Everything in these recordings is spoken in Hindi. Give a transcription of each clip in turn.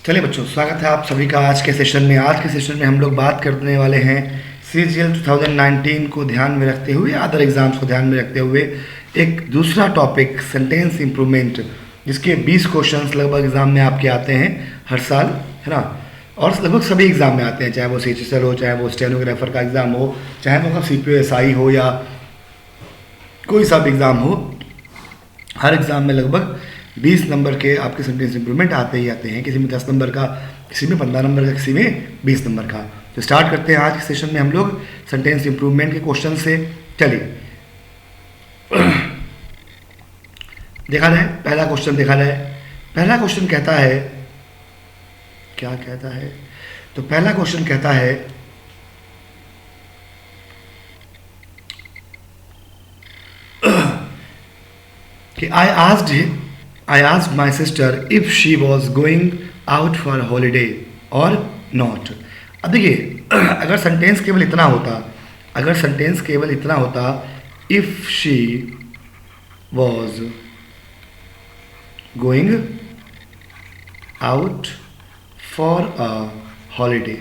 चलिए बच्चों, स्वागत है आप सभी का आज के सेशन में। आज के सेशन में हम लोग बात करने वाले हैं CGL 2019 को ध्यान में रखते हुए, अदर एग्जाम्स को ध्यान में रखते हुए एक दूसरा टॉपिक सेंटेंस इम्प्रूवमेंट, जिसके 20 क्वेश्चंस लगभग एग्जाम में आपके आते हैं हर साल, है ना। और लगभग सभी एग्जाम में आते हैं, चाहे वो CHSL हो, चाहे वो स्टेनोग्राफर का एग्ज़ाम हो, चाहे वो CPO-SI हो या कोई सा भी एग्ज़ाम हो। हर एग्ज़ाम में लगभग 20 नंबर के आपके सेंटेंस इंप्रूवमेंट आते ही आते हैं, किसी में 10 नंबर का, किसी में 15 नंबर का, किसी में 20 नंबर का। तो स्टार्ट करते हैं आज के सेशन में हम लोग सेंटेंस इंप्रूवमेंट के क्वेश्चन से। चलिए देखा जाए, पहला क्वेश्चन देखा जाए। पहला क्वेश्चन कहता है, क्या कहता है? तो पहला क्वेश्चन कहता है कि I asked my sister if she was going out for a holiday or not. अब देखिए, अगर सेंटेंस केवल इतना होता, if she was going out for a holiday,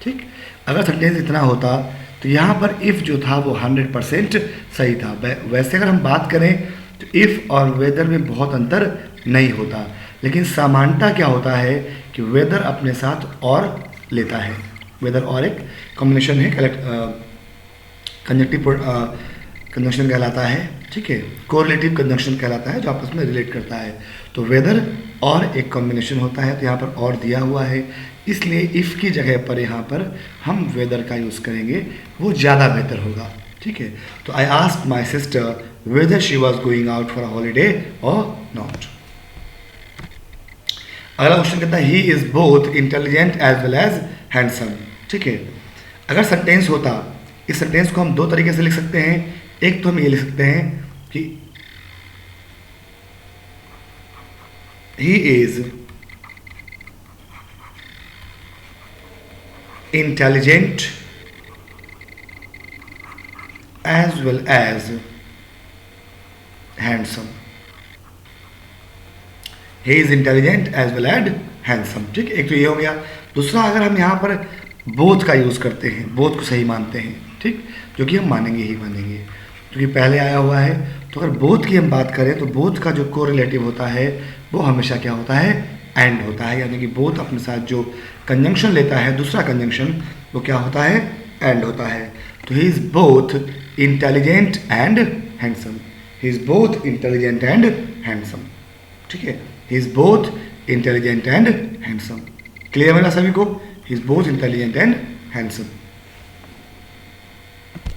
ठीक। अगर सेंटेंस इतना होता तो यहाँ पर if जो था वो 100% सही था। वैसे अगर हम बात करें तो इफ़ और वेदर में बहुत अंतर नहीं होता, लेकिन सामान्यता क्या होता है कि वेदर अपने साथ और लेता है। वेदर और एक कॉम्बिनेशन है, कंजक्टिव कंजंक्शन कहलाता है, ठीक है। कोरिलेटिव कंजंक्शन कहलाता है, जो आपस में रिलेट करता है। तो वेदर और एक कॉम्बिनेशन होता है, तो यहाँ पर और दिया हुआ है, इसलिए इफ़ की जगह पर यहाँ पर हम वेदर का यूज़ करेंगे, वो ज़्यादा बेहतर होगा, ठीक है। तो I asked my sister whether she was going out for a holiday or not. अगला क्वेश्चन कहता है he is both intelligent as well as handsome, ठीक है। अगर सेंटेंस होता, इस सेंटेंस को हम दो तरीके से लिख सकते हैं। एक तो हम ये लिख सकते हैं कि he is intelligent as well as handsome. He is intelligent as well as handsome, ठीक। एक तो ये हो गया। दूसरा, अगर हम यहाँ पर बोथ का यूज़ करते हैं, बोथ को सही मानते हैं, ठीक, जो कि हम मानेंगे ही मानेंगे, क्योंकि पहले आया हुआ है। तो अगर बोथ की हम बात करें तो बोथ का जो कोरिलेटिव होता है वो हमेशा क्या होता है? एंड होता है, यानी कि बोथ अपने साथ जो कंजंक्शन लेता है, दूसरा कंजंक्शन, वो क्या होता है? एंड होता है। तो he is both intelligent and handsome. He is both intelligent and handsome, ठीक है। He is both intelligent and handsome. Clear है ना सभी को? He is both intelligent and handsome.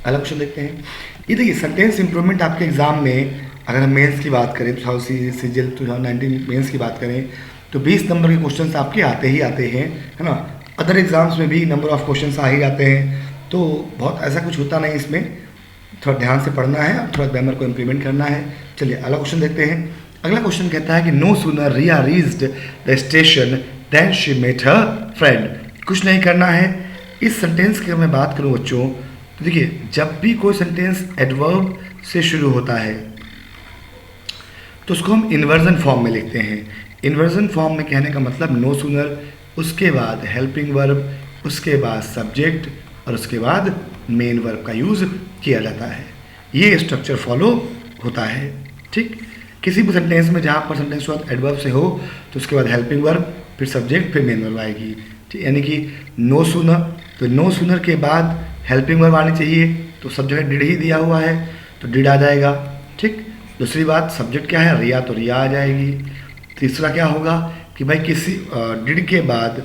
अगला क्वेश्चन देखते हैं। ये देखिए, सेंटेंस इंप्रूवमेंट आपके एग्जाम में, अगर हम मेंस की बात करें, CGL 2019 मेंस की बात करें, तो 20 नंबर के क्वेश्चंस आपके आते ही आते हैं, है ना। अदर एग्जाम्स में भी नंबर ऑफ क्वेश्चंस आ ही जाते हैं, तो बहुत ऐसा कुछ होता नहीं इसमें। थोड़ा ध्यान से पढ़ना है और थोड़ा ग्रामर को इम्प्लीमेंट करना है। चलिए अगला क्वेश्चन देखते हैं। अगला क्वेश्चन कहता है कि no sooner Riya reached the station then she met her friend. कुछ नहीं करना है। इस सेंटेंस की मैं बात करूं बच्चों, तो देखिए, जब भी कोई सेंटेंस एडवर्ब से शुरू होता है तो उसको हम इन्वर्जन फॉर्म में लिखते हैं। इन्वर्जन फॉर्म में कहने का मतलब नो सूनर, उसके बाद हेल्पिंग वर्ब, उसके बाद सब्जेक्ट और उसके बाद मेन वर्ब का यूज़ किया जाता है। ये स्ट्रक्चर फॉलो होता है, ठीक। किसी भी सेंटेंस में जहाँ पर सेंटेंस शुरुआत एडवर्ब से हो तो उसके बाद हेल्पिंग वर्ब, फिर सब्जेक्ट, फिर मेन वर्ब आएगी, ठीक। यानी कि नो सूनर, तो नो सूनर के बाद हेल्पिंग वर्ब आनी चाहिए, तो सब जगह डिड ही दिया हुआ है तो डिड आ जाएगा, ठीक। दूसरी बात, सब्जेक्ट क्या है? रिया, तो रिया आ जाएगी। तीसरा क्या होगा कि भाई किसी डिड के बाद,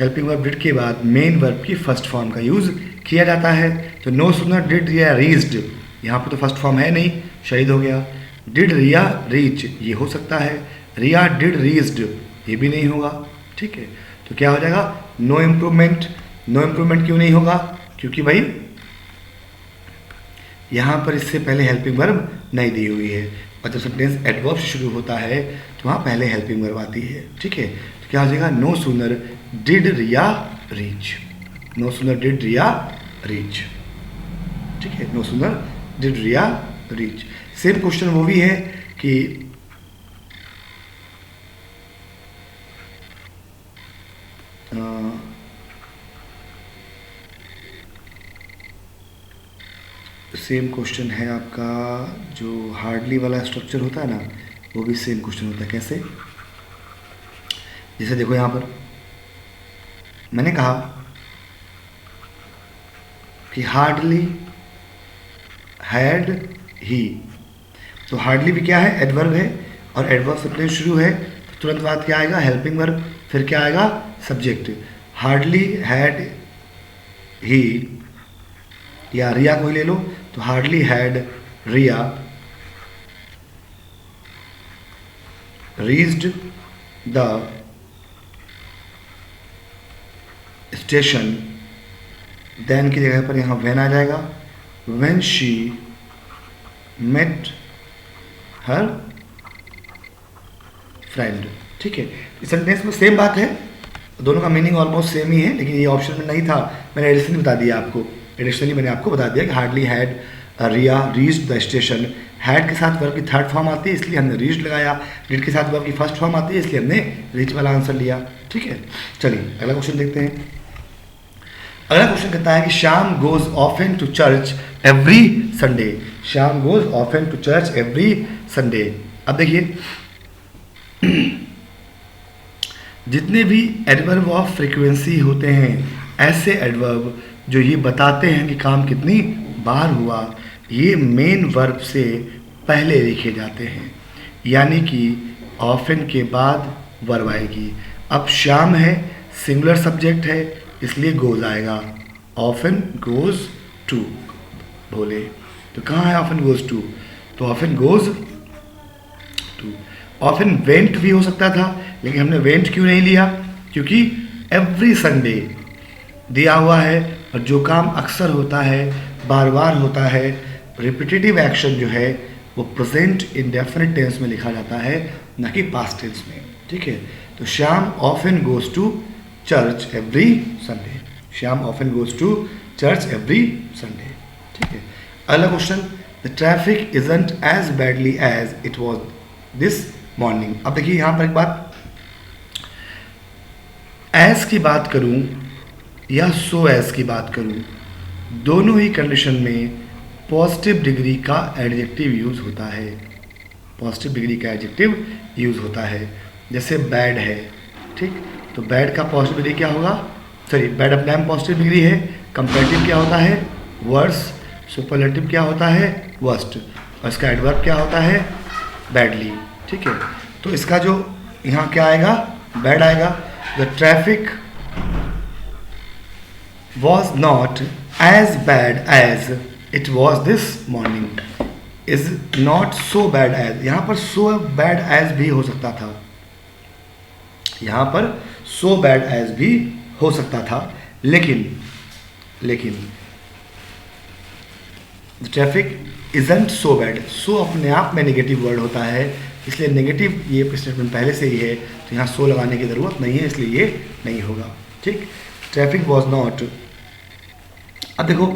हेल्पिंग वर्ब डिड के बाद मेन वर्ब की फर्स्ट फॉर्म का यूज़ किया जाता है। तो no sooner did Riya reached, यहाँ पर तो फर्स्ट फॉर्म है नहीं, शहीद हो गया। डिड रिया रीच, ये हो सकता है। रिया डिड रीच्ड, ये भी नहीं होगा, ठीक है। तो क्या हो जाएगा? No improvement. नो इम्प्रूवमेंट क्यों नहीं होगा? क्योंकि भाई यहाँ पर इससे पहले हेल्पिंग वर्ब नहीं दी हुई है, और जब सेंटेंस एडवर्ब से शुरू होता है तो वहाँ पहले हेल्पिंग वर्ब आती है, ठीक है। तो क्या हो जाएगा? No sooner did Riya reach. No sooner did Riya reach, ठीक है। No sooner did Riya reach. Same question वो भी है कि सेम क्वेश्चन है आपका, जो हार्डली वाला स्ट्रक्चर होता है ना, वो भी सेम क्वेश्चन होता है। कैसे? जैसे देखो यहाँ पर मैंने कहा कि हार्डली हैड ही, तो हार्डली भी क्या है? एडवर्ब है, और एडवर्ब से शुरू है तो तुरंत बाद क्या आएगा? हेल्पिंग वर्ब, फिर क्या आएगा? सब्जेक्ट। हार्डली हैड ही, या रिया को ही ले लो, तो hardly had Riya reached the station, then की जगह पर यहाँ व्हेन आ जाएगा, when she met her friend. ठीक है, इस सेंटेंस में सेम बात है, दोनों का मीनिंग ऑलमोस्ट सेम ही है, लेकिन ये ऑप्शन में नहीं था, मैंने एडिशनली बता दिया आपको। एडिशनली मैंने आपको बता दिया कि hardly had Riya reached the station. Had के साथ वर्ब की थर्ड फॉर्म आती है, इसलिए हमने रीच्ड लगाया। डिड के साथ वर्ब की फर्स्ट फॉर्म आती है, इसलिए हमने रीच वाला आंसर लिया। ठीक है, चलिए अगला क्वेश्चन देखते हैं। अगला क्वेश्चन कहता है कि Shyam goes often to church every Sunday. Shyam goes often to church every Sunday. अब देखिए जितने भी एडवर्ब ऑफ फ्रीक्वेंसी होते हैं, ऐसे एडवर्ब जो ये बताते हैं कि काम कितनी बार हुआ, ये मेन वर्ब से पहले लिखे जाते हैं, यानी कि ऑफन के बाद वर्ब आएगी। अब श्याम है, सिंगुलर सब्जेक्ट है, इसलिए गोज आएगा। ऑफन गोज टू बोले तो कहाँ है ऑफन गोज टू? तो often goes to. Often went भी हो सकता था, लेकिन हमने वेंट क्यों नहीं लिया? क्योंकि एवरी संडे दिया हुआ है, और जो काम अक्सर होता है, बार बार होता है, रिपीटेटिव एक्शन जो है वो प्रेजेंट इंडेफिनिट टेंस में लिखा जाता है, ना कि पास्ट टेंस में। ठीक है, तो Shyam often goes to church every Sunday. Shyam often goes to church every Sunday. ठीक है, अगला question, the traffic isn't as badly as it was this morning. अब देखिए यहाँ पर एक बात, एज की बात करूँ या सो एज की बात करूँ, दोनों ही कंडीशन में पॉजिटिव डिग्री का एडजेक्टिव यूज़ होता है। पॉजिटिव डिग्री का एडजेक्टिव यूज़ होता है। जैसे बैड है, ठीक, तो बैड का पॉजिटिव डिग्री क्या होगा? सॉरी, बैड अपने आप पॉजिटिव डिग्री है। कंपैरेटिव क्या होता है? वर्स। सुपरलेटिव क्या होता है? वर्स्ट। और इसका एडवर्ब क्या होता है? बैडली। ठीक है, तो इसका जो यहाँ क्या आएगा? बैड आएगा। The traffic was not as bad as it was this morning is not so bad as, यहाँ पर so bad as भी हो सकता था, यहाँ पर so bad as भी हो सकता था, लेकिन the traffic isn't so bad, so अपने आप में नेगेटिव वर्ड होता है, इसलिए नेगेटिव ये स्टेटमेंट पहले से ही है, तो यहाँ so लगाने की ज़रूरत नहीं है, इसलिए ये नहीं होगा। ठीक, ट्रैफिक वॉज नॉट। अब देखो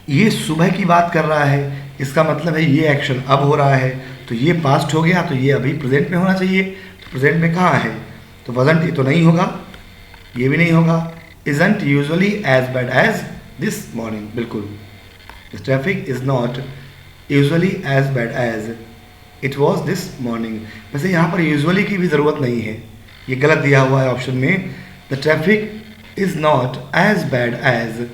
ये सुबह की बात कर रहा है, इसका मतलब है ये एक्शन अब हो रहा है, तो ये पास्ट हो गया, तो ये अभी प्रेजेंट में होना चाहिए। तो प्रेजेंट में कहाँ है? तो वजंट, ये तो नहीं होगा, ये भी नहीं होगा। Isn't usually as bad as this morning, बिल्कुल। This traffic is not usually as bad as it was this morning. वैसे यहाँ पर यूजुअली की भी ज़रूरत नहीं है, ये गलत दिया हुआ है ऑप्शन में। The traffic is not as bad as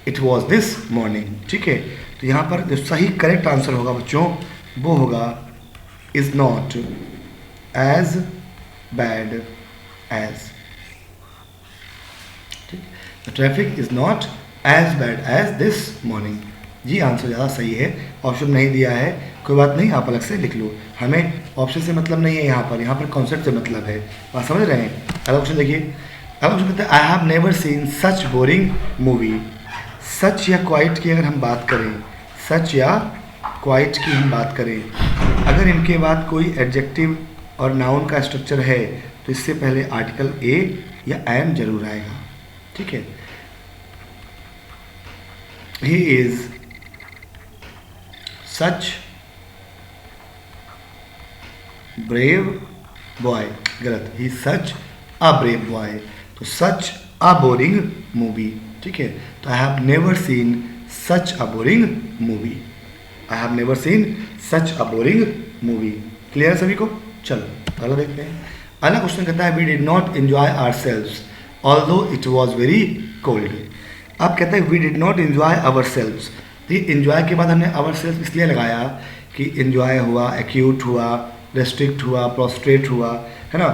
it was this morning. ठीक है, तो यहाँ पर जो सही करेक्ट आंसर होगा बच्चों, वो होगा is not as bad as. ठीक, the traffic is not as bad as this morning. जी आंसर ज़्यादा सही है, ऑप्शन नहीं दिया है, कोई बात नहीं, आप अलग से लिख लो, हमें ऑप्शन से मतलब नहीं है, यहाँ पर कॉन्सेप्ट से मतलब है। आप समझ रहे हैं? अगला ऑप्शन देखिए, अगला ऑप्शन कहते हैं I have never seen such boring movie. Such या क्वाइट की अगर हम बात करें, सच या क्वाइट की हम बात करें, अगर इनके बाद कोई एडजेक्टिव और नाउन का स्ट्रक्चर है, तो इससे पहले आर्टिकल ए या एम जरूर आएगा। ठीक है, he is such brave boy, गलत, ही सच अ ब्रेव बॉय। तो सच अ बोरिंग मूवी, ठीक है। तो आई have never seen such a boring movie, I have never seen such a boring movie. Clear सभी को? चलो अगला देखते हैं। अगला क्वेश्चन कहता है we did not enjoy ourselves although it was very cold. अब कहता है we did not enjoy ourselves. तो ये एंजॉय के बाद हमने आवर सेल्व्स इसलिए लगाया कि एंजॉय हुआ, एक्यूट हुआ, रेस्ट्रिक्ट हुआ, प्रोस्ट्रेट हुआ, है ना।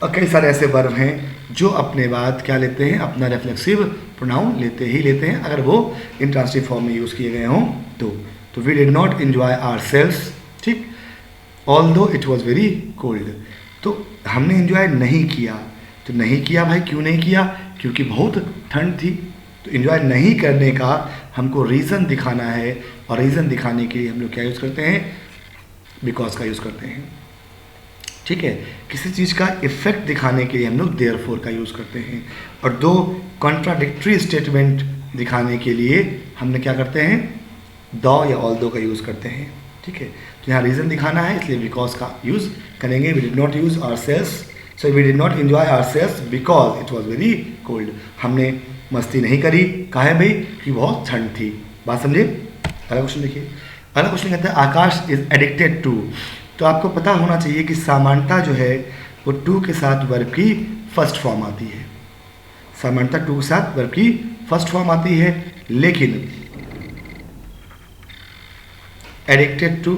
और कई सारे ऐसे वर्ब हैं जो अपने बाद क्या लेते हैं, अपना रिफ्लेक्सिव प्रोनाउन लेते ही लेते हैं अगर वो इंट्रांसिटिव फॉर्म में यूज़ किए गए हों तो we did not enjoy ourselves, ठीक, although it was very cold. तो हमने एंजॉय नहीं किया, तो नहीं किया भाई, क्यों नहीं किया? क्योंकि बहुत ठंड थी। तो एंजॉय नहीं करने का हमको रीज़न दिखाना है, और रीज़न दिखाने के लिए हम लोग क्या यूज़ करते हैं, बिकॉज का यूज़ करते हैं, ठीक है। किसी चीज़ का इफेक्ट दिखाने के लिए हम लोग देयरफॉर का यूज़ करते हैं, और दो कॉन्ट्राडिक्टरी स्टेटमेंट दिखाने के लिए हमने क्या करते हैं, द या ऑल्दो का यूज़ करते हैं, ठीक है। तो यहाँ रीज़न दिखाना है इसलिए बिकॉज का यूज़ करेंगे। We did not use ourselves, so we did not enjoy ourselves because it was very cold. हमने मस्ती नहीं करी, काहे भाई, कि बहुत ठंड थी। बात समझे? अगला क्वेश्चन देखिए। अगला क्वेश्चन कहता है आकाश इज एडिक्टेड टू। तो आपको पता होना चाहिए कि सामान्यता जो है वो टू के साथ वर्ब की फर्स्ट फॉर्म आती है। सामान्यता टू के साथ वर्ब की फर्स्ट फॉर्म आती है, लेकिन addicted to,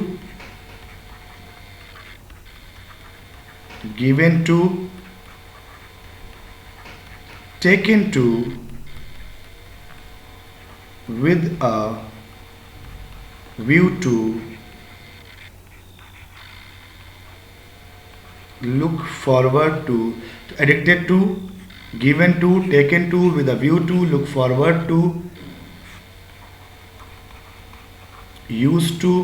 given to, taken to, with a view to, look forward to। तो addicted to, given to, taken to, with a view to, look forward to, used to,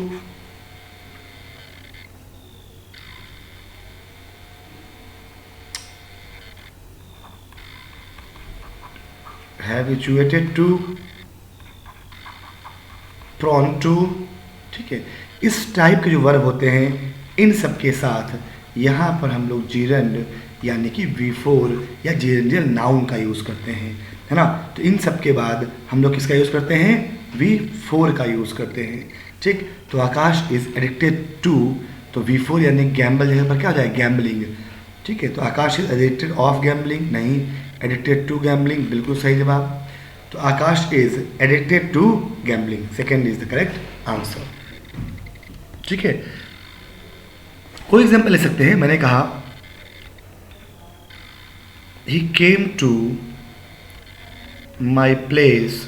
habituated to, prone to, ठीक है। इस टाइप के जो वर्ब होते हैं इन सब के साथ यहाँ पर हम लोग जीरंड यानी कि V4 या जेरेंडियल नाउन का यूज़ करते हैं, है ना। तो इन सब के बाद हम लोग किसका यूज़ करते हैं, V4 का यूज़ करते हैं, ठीक। तो आकाश इज एडिक्टेड टू, तो V4 यानी गैम्बल जगह पर क्या हो जाए, गैम्बलिंग, ठीक है। तो Akash is addicted of gambling नहीं, एडिक्टेड टू गैम्बलिंग, बिल्कुल सही जवाब। तो Akash is addicted to gambling, second is the correct answer, ठीक है। कोई एग्जाम्पल ले सकते हैं। मैंने कहा he came to my place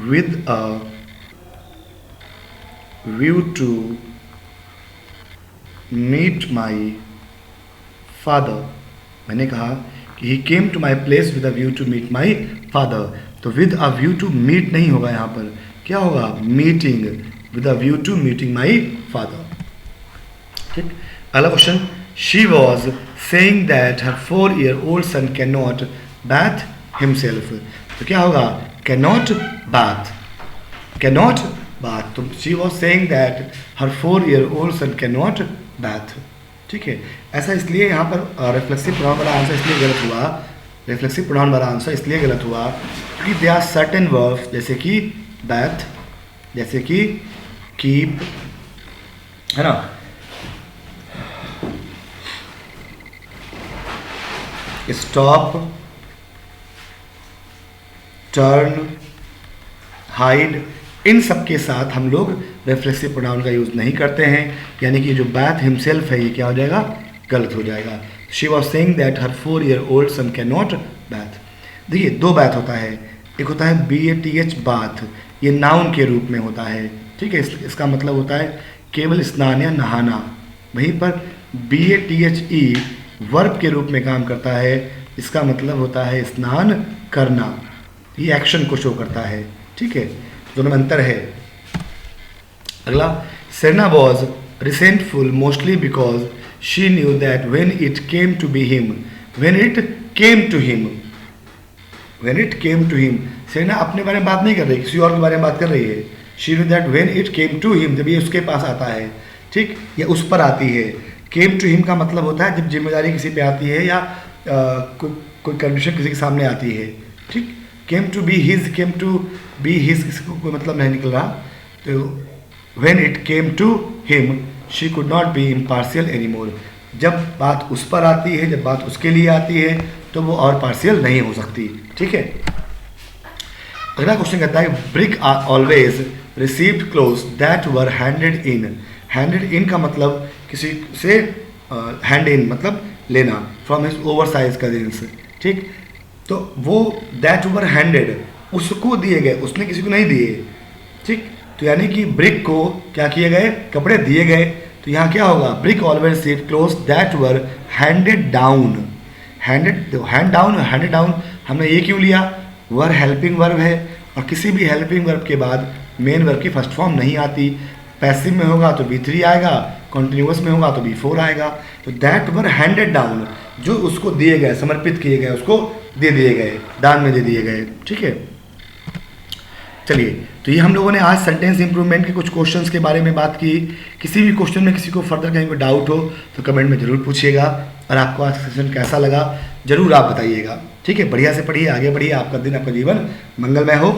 with a view to meet my father। मैंने कहा कि he came to my place with a view to meet my father। तो with a view to meet नहीं होगा, यहाँ पर क्या होगा, meeting, with a view to meeting my father, ठीक। अगला question, she was saying that her 4-year-old son cannot bath himself। तो क्या होगा, cannot bath, cannot bath। तो she was saying that her 4-year-old son cannot bath, ठीक है। ऐसा इसलिए यहाँ पर रिफ्लेक्सिव प्रोनाउन वाला आंसर इसलिए गलत हुआ, रिफ्लेक्सिव प्रोनाउन वाला आंसर इसलिए गलत हुआ क्योंकि दे आर सर्टेन वर्ब्स जैसे कि bath, जैसे कि keep, है ना, stop, टर्न, हाइड, इन सब के साथ हम लोग रिफ्लेक्सिव प्रोनाउन का यूज़ नहीं करते हैं, यानी कि जो बाथ हिमसेल्फ है ये क्या हो जाएगा, गलत हो जाएगा। She was saying that her 4-year-old son can not bath. देखिए दो बाथ होता है, एक होता है BATH बाथ, ये नाउन के रूप में होता है, ठीक है। इसका मतलब होता है केवल स्नान या नहाना। वहीं पर BATHE वर्ब के रूप में काम करता है, इसका मतलब होता है स्नान करना, ये एक्शन को शो करता है, ठीक है। दोनों में अंतर है। अगला, Serena was resentful mostly because she knew that when it came to be him, when it came to him, when it came to him. Serena अपने बारे में बात नहीं कर रही, किसी और के बारे में बात कर रही है। She knew that when it came to him, जब ये उसके पास आता है, ठीक, या उस पर आती है, केम टू हिम का मतलब होता है जब जिम्मेदारी किसी पे आती है या कोई कंडीशन किसी के सामने आती है, ठीक। Came to be his, came to be his किसी को कोई मतलब नहीं निकल रहा, तो when it came to him she could not be impartial any more. जब बात उस पर आती है, जब बात उसके लिए आती है, तो वो और पार्शियल नहीं हो सकती, ठीक है। अगला क्वेश्चन कहता है Brick are always received clothes that were handed in. Handed in का मतलब किसी से हैंड इन मतलब लेना, from his oversize cousins, ठीक। तो वो दैट वर हैंडेड उसको दिए गए, उसने किसी को नहीं दिए, ठीक। तो यानी कि ब्रिक को क्या किए गए, कपड़े दिए गए। तो यहाँ क्या होगा, brick always received clothes that were handed down. Hand down, handed down हमने ये क्यों लिया, वर हेल्पिंग वर्ब है और किसी भी हेल्पिंग वर्ब के बाद मेन वर्ब की फर्स्ट फॉर्म नहीं आती। पैसिव में होगा तो B3 आएगा, कॉन्टिन्यूअस में होगा तो B4 आएगा। तो दैट वर हैंडेड डाउन, जो उसको दिए गए, समर्पित किए गए, उसको दे दिए गए, दान में दे दिए गए, ठीक है। चलिए, तो ये हम लोगों ने आज सेंटेंस इंप्रूवमेंट के कुछ क्वेश्चंस के बारे में बात की। किसी भी क्वेश्चन में किसी को फर्दर कहीं कोई डाउट हो तो कमेंट में ज़रूर पूछिएगा, और आपको आज सेशन कैसा लगा ज़रूर आप बताइएगा, ठीक है। बढ़िया से पढ़िए, आगे बढ़िए, आपका दिन, आपका जीवन मंगलमय हो।